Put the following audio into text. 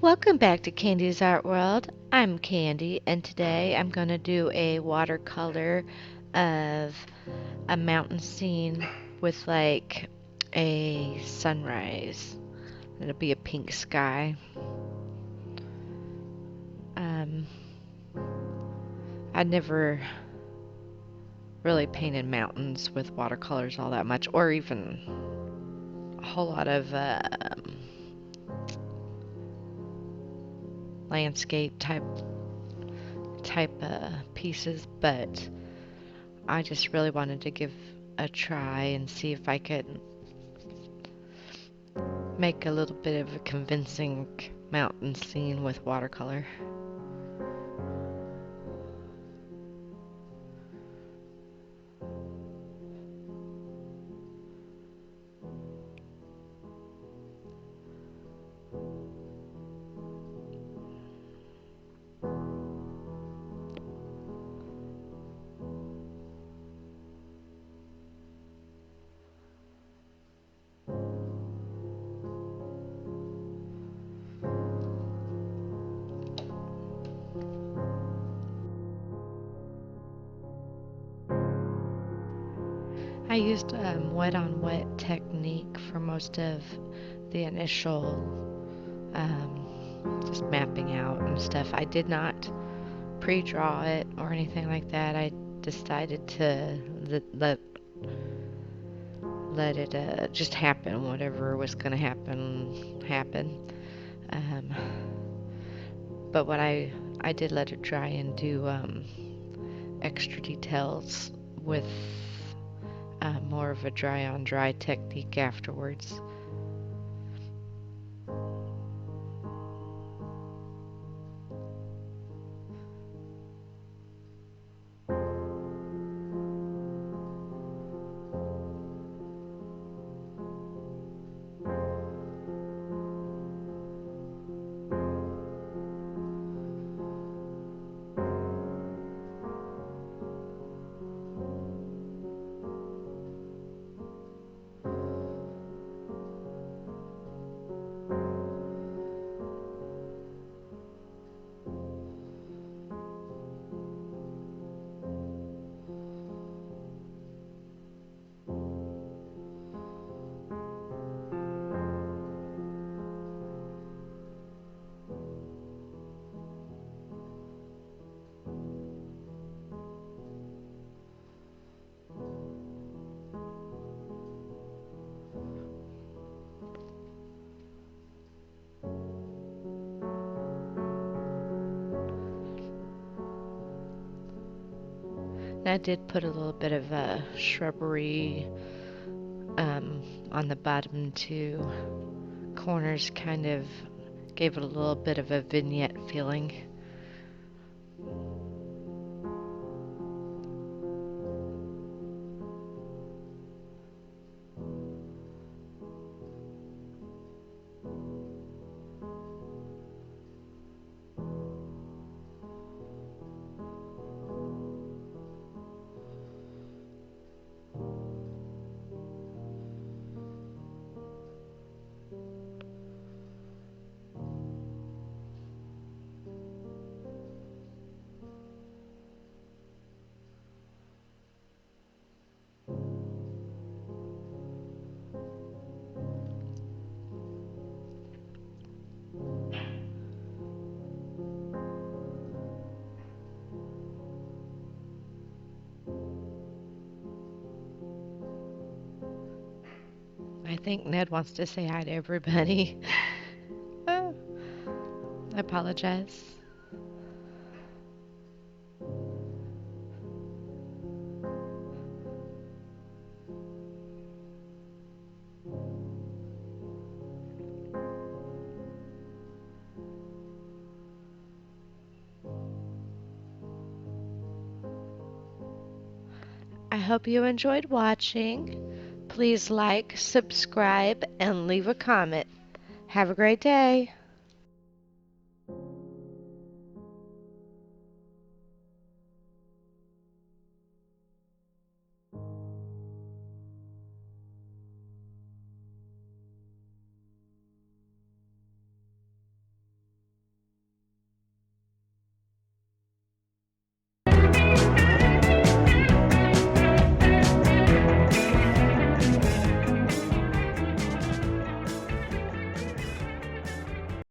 Welcome back to Candy's Art World. I'm Candy, and today I'm going to do a watercolor of a mountain scene with like a sunrise. It'll be a pink sky. Um, I'd never really painted mountains with watercolors all that much, or even a whole lot of landscape type pieces, but I just really wanted to give a try and see if I could make a little bit of a convincing mountain scene with watercolor. I used wet on wet technique for most of the initial just mapping out and stuff. I did not pre-draw it or anything like that. I decided to let it just happen. Whatever was going to happen. Um, but what I did let it dry and do extra details with more of a dry on dry technique afterwards. And I did put a little bit of shrubbery on the bottom two corners, kind of gave it a little bit of a vignette feeling. I think Ned wants to say hi to everybody. I apologize. I hope you enjoyed watching. Please like, subscribe, and leave a comment. Have a great day.